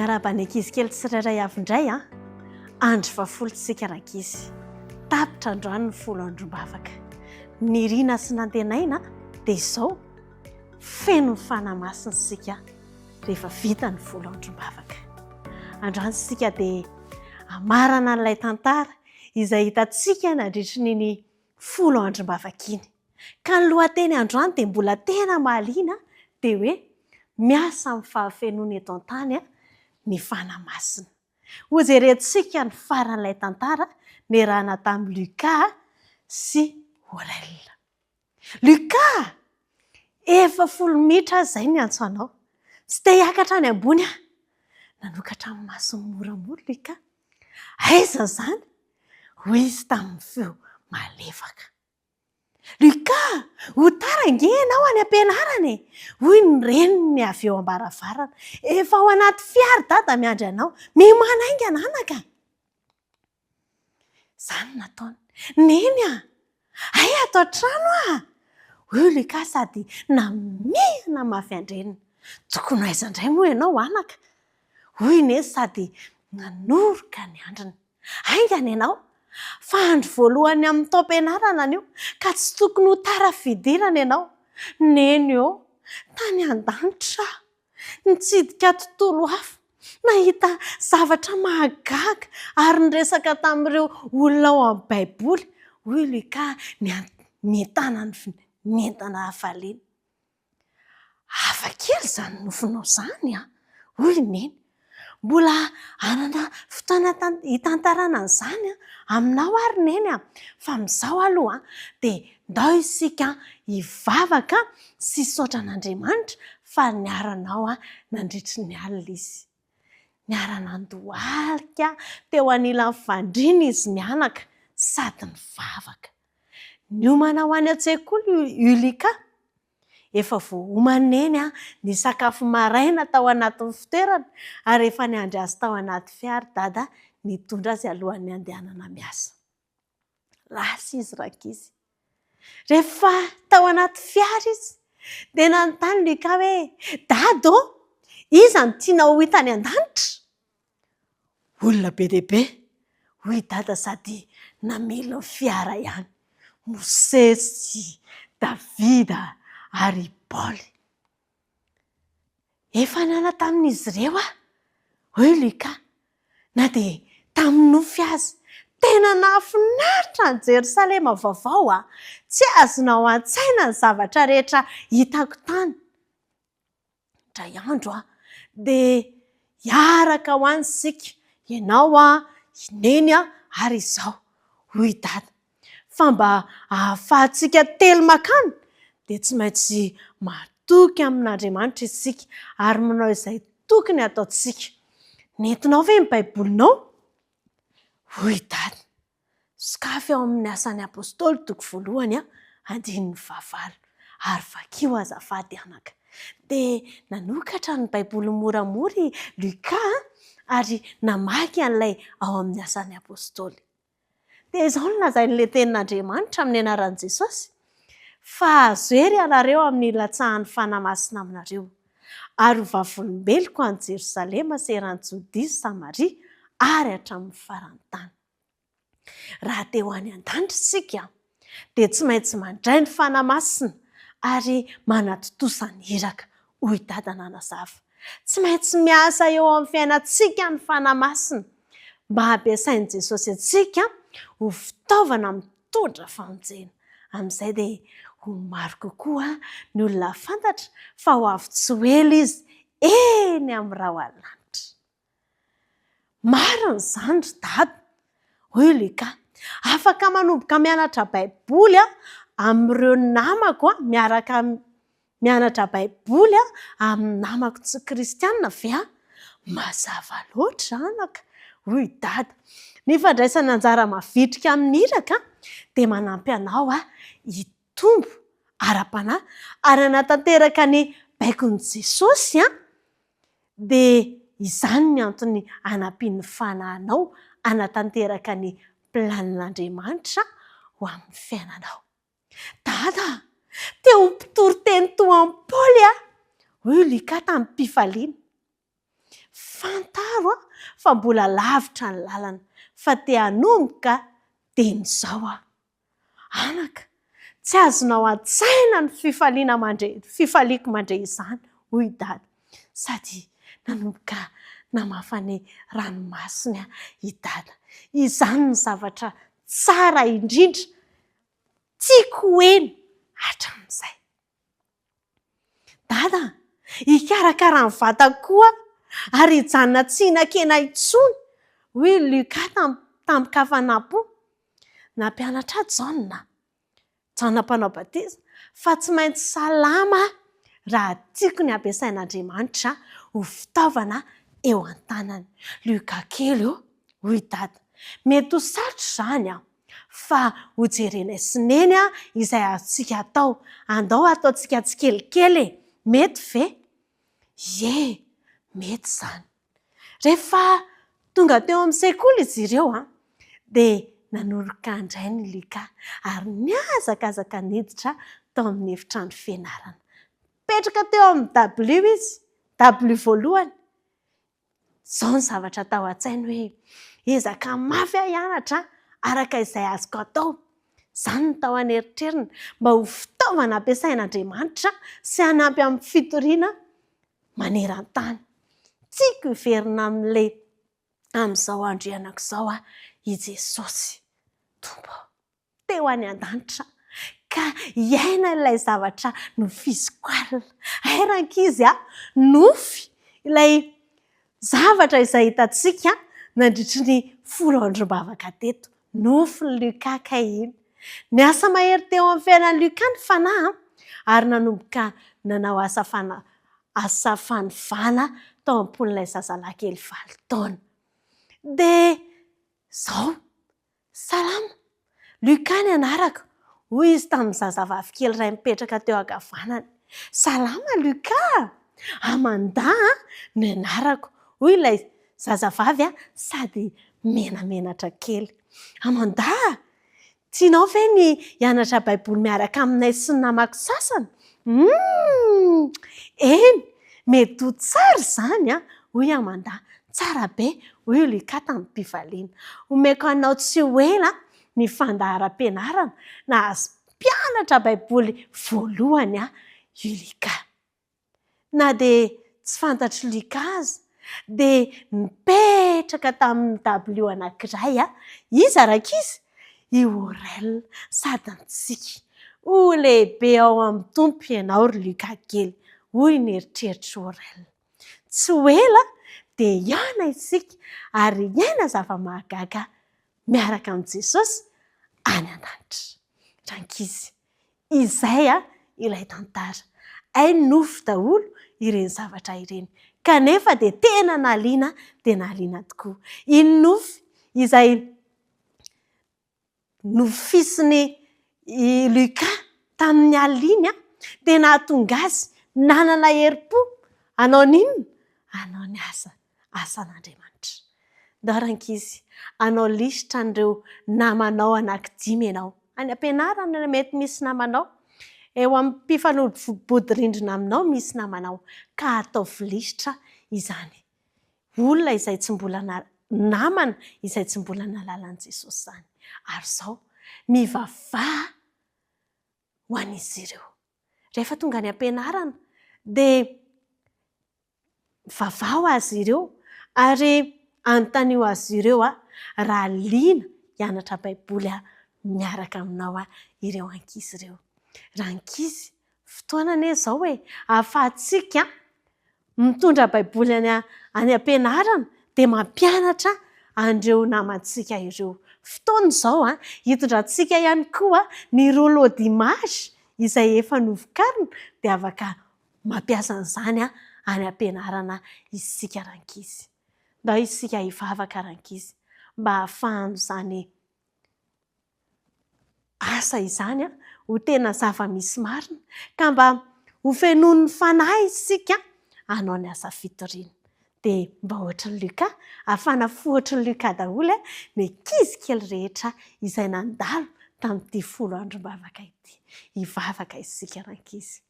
Miarabany ankizy kely tsirairay avy indray andro fafolontsika rankizy. Tapitra androany ny folo androm-bavaka. Nirina sy nantenaina dia izao feno ny fanamasina sika rehefa vita ny folo androm-bavaka. Androany sika dia amarana n'ilay tantara izay hitantsika nandritra ny folo androm-bavaka iny. Ka ny lohateny androany dia mbola tena mahaliana dia hoe miasa amin'ny fahafenoana eto an-tany ny fanamasina. Ho jerentsika ny faran'ilay tantara niarahana tamin'i Luka sy Aurel. Luka, 40 minitra izay ny antsoanao. Tsy te hiakatra any ambony nanokatra amin'ny masony moramora Luka. Aiza izany? Hoy izy tamin'ny feo malefaka. Luka, ho tara ange ianao any am-pianarana e. Hoy ny reniny avy eo ambaravarana. Efa ao anaty fiara dada miandry anao. Mimanainga anaka. Izany nataony. Neny ay ato an-trano Hoy Luka sady namihana mafy andreniny. Tokony aiza indray moa ianao anaka? Hoy iny sady nanoroka ny andriny. Aingana ianao? Fa andro voalohany amin'ny taom-pianarana anio ka tsy tokony ho tara fidirana ianao. Neny tany an-danitra nitsidika tontolo hafa, nahita zavatra mahagaga ary niresaka tamin'ireo olona ao amin'ny Baiboly. Hoy Luka nientana ny entana hafaliana. Hafa kely izany nofinao izany Hoy neny. Mbola anana fotoana hitantarana an'izany aminao ary neny fa amin'izao aloha dia ndao isika hivavaka sy hisaotra an'Andriamanitra fa niaranao nandritry ny alina izy. Niara-nandohalika teo anilan'ny fandriana izy mianaka sady nivavaka. Niomana ho any an-tsekoly io Luka. Efa voahomany neny ny sakafo maraina tao anatin'ny fitoerana ary rehefa niandry azy tao anaty fiara dada nitondra azy alohan'ny andehanana miasa. Lasa izy rankizy. Rehefa tao anaty fiara izy dia nanontany Luka hoe dada iza no tiana ho hitany an-danitra? Olona be dia be. Hoy dada sady namelo ny fiara ihany. Mosesy, Davida ary Paoly. Efa nana tamin'izy ireo Hoy Luka. Na dia tamin'ny nofy azy tena nahafinaritra ny Jerosalema vaovao Tsy azonao an-tsaina ny zavatra rehetra hitako tany. Indray andro dia hiaraka ho any isika. Ianao neny ary izaho. Hoy dada. Fa mba ahafahantsika telo makany dia tsy maintsy matoky amin'Andriamanitra isika ary manao izay tokony ataontsika. Nentinao ve ny Baibolinao? Hoy dada. Sokafy ao amin'ny asan'ny apôstôly toko voalohany andininy 9 ary vakio azafady anaka. Dia nanokatra ny Baiboly moramora Luka ary namaky an'ilay ao amin'ny asan'ny apôstôly. Dia izao no lazain'ilay tenin'Andriamanitra amin'ny anaran'i Jesosy. Fa azo hery ianareo amin'ny latsahan'ny fanamasina aminareo ary ho vavolombeloko any Jerosalema sy eran'ny Jodia sy Samaria ary hatramin'ny faran'ny tany. Raha te ho any an-danitra isika dia tsy maintsy mandray ny fanamasina ary manatotosany iraka. Hoy dada nanazava. Tsy maintsy miasa eo amin'ny fiainantsika ny fanamasina mba hampiasain'i Jesosy antsika ho fitaovana mitondra famonjena. Amin'izay dia ho maro kokoa ny olona fantatra fa ho avy tsy ho ela izy eny amin'ny rahoalanitra. Marina izany ry dada. Hoy Luka. Afaka manomboka mianatra Baiboly amin'ireo namako miaraka mianatra Baiboly amin'ny namako tsy kristianina ve mazava loatra anaka. Hoy dada. Ny fandraisana anjara mavitrika amin'ny iraka dia manampy anao hitombo ara-panahy ary hanatanteraka ny baikon'i Jesosy dia izany ny antony hanampian'ny fanahinao hanatanteraka ny planin'Andriamanitra ho amin'ny fiainanao. Dada, teo mpitory teny toa an'i Paoly Hoy Luka tamin'ny mpifaliana. fantaro fa mbola lavitra ny lalana fa te hanomboka teny izao anaka tsy azonao an-tsaina ny fifaliako mandre izany hoy Dada sady nanomboka namafany ranomasina i Dada. Izany ny zavatra tsara indrindra tiako hoeny hatramin'izay. Dada, hikarakara ny vatako koa ary hijanona tsy hinan-kena intsony hoy Luka tamin'ny kafanampo. Nampianatra Jaona mpanao batisa fa tsy maintsy salama raha tiako ny ampiasain'Andriamanitra ho fitaovana eo an-tanany. Luka kely hoy Dada, mety ho sarotra izany fa hojerenay sineny izay azontsika atao. Andao ataontsika tsikelikely mety ve? Ye, mety izany. Rehefa tonga teo amin'ny sekoly izy ireo dia nanoroka indray ny Luka ary niazakazaka niditra tao amin'ny efitrano fianarana. Petraka teo amin'ny W izy, W voalohany. Izao ny zavatra tao an-tsainy hoe ezaka mafy hianatra araka izay azoko atao. Izany no tao an'eritrerina mba ho fitaovana ampiasain'Andriamanitra sy hanampy amin'ny fitoriana maneran-tany. Tiako hiverina amin'izao andro ianak'izao i Jesosy Tompo teo any an-danitra ka hiaina ilay zavatra nofiziko alina. Airankizy nofy ilay zavatra izay hitantsika nandritry ny 10 androm-bavaka teto. Nofy ny Luka iny. Niasa mahery teo amin'ny fiainan'ny Luka ny fanahy ary nanomboka nanao asa fanivana tao am-pon'ilay zazalahy kely 9 taona. Dia izao, salama. Luka ny anarako hoy izy tamin'ny zazavavy kely iray mipetraka teo ankavanany. Salama Luka, Amanda ny anarako hoy ilay zazavavy sady menamenatra kely. Amanda, tianao ve ny hianatra baiboly miaraka aminay sy ny namako sasany? Eny, mety ho tsara izany hoy Amanda. Tsara be hoy Luka tamin'ny mpivaliana. Omeko anao tsy ho ela ny fandaharam-pianarana nahazo mpianatra baiboly voalohany i Luka. Na dia tsy fantatry Luka aza dia nipetraka tamin'ny W anankiray izy arakizy i Orel sady nitsika. Ho lehibe ao amin'ny tompo ianao ry Luka kely hoy ny eritreritry Orel. Tsy ho ela dia hiana isika ary hiaina zava-mahagaga miaraka amin'i Jesosy any an-danitra. Rankizy, izay ilay tantara. Nofy daholo ireny zavatra ireny. Kanefa dia tena nahaliana dia nahaliana tokoa. Iny nofy izay nofisiny Luka tamin'ny alina dia nahatonga azy nanana herim-po. Hanao n'inona? Hanao ny asan'Andriamanitra. Ndao rankizy, hanao lisitra an'ireo namanao anankidimy ianao. Any am-pianarana mety misy namanao. Eo amin'ny mpifanolo-bodirindrina aminao misy namanao. Ka ataovy lisitra izany. Olona izay tsy mbola namana izay tsy mbola nalala an'i Jesosy izany. Ary izao, mivavaha ho an'izy ireo. Rehefa tonga any am-pianarana dia vavaho azy ireo ary anontaniho azy ireo raha liana hianatra baiboly miaraka aminao ireo ankizy ireo. Rankizy, fotoana anie izao hoe ahafahantsika mitondra baiboly any am-pianarana dia mampianatra an'ireo namantsika ireo. Fotoana izao hitondrantsika ihany koa ny rouleau d'image izay efa novokarina dia afaka mampiasa an'izany any am-pianarana isika rankizy. Ndao isika hivavaka rankizy mba hahafahan'izany asa izany ho tena zava-misy marina ka mba ho fenon'ny fanahy isika hanao ny asa fitoriana. Dia mba ohatrin'ny Luka, ahafana fohatrin'ny Luka daholo ny ankizy kely rehetra izay nandalo tamin'ity 10 androm-bavaka ity. Hivavaka isika rankizy.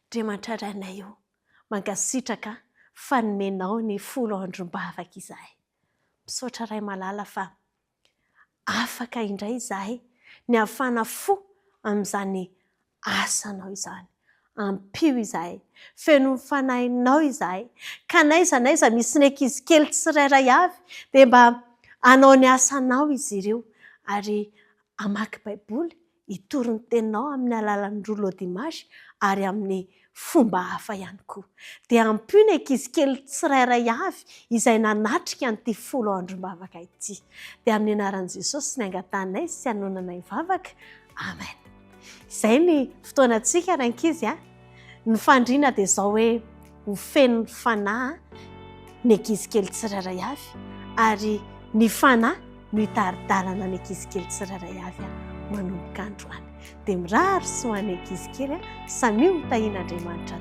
Andriamanitra rainay io, mankasitraka fanomenao ny folo androm-bavaka izahay. Misaotra ray malala fa afaka indray izahay ny hafana fo amin'izany asanao izany. Ampio izahay, feno ny fanahinao izahay, ka naiza misy ny ankizy kely tsirairay avy dia mba hanao ny asanao izy ireo, ary hamaky baiboly, hitory ny teninao amin'ny alalan'ny roa Dimasy ary amin'ny fomba hafa ihany koa. Dia ampio ny ankizy kely tsirairay avy izay nanatrika an'ity folo androm-bavaka ity. Dia amin'ny anaran'i Jesosy sy ny angatanay sy hanonanay vavaka. Amen. Izay ny fotoanantsika ankizy. Ny fandriana dia izao hoe ho feno ny fanahy ny ankizy kely tsirairay avy, ary ny fanahy no hitaridalana ny ankizy kely tsirairay avy manomboka androany. Dia mirary sy ho an'ny ankizy kely, samia ho tahian'Andriamanitra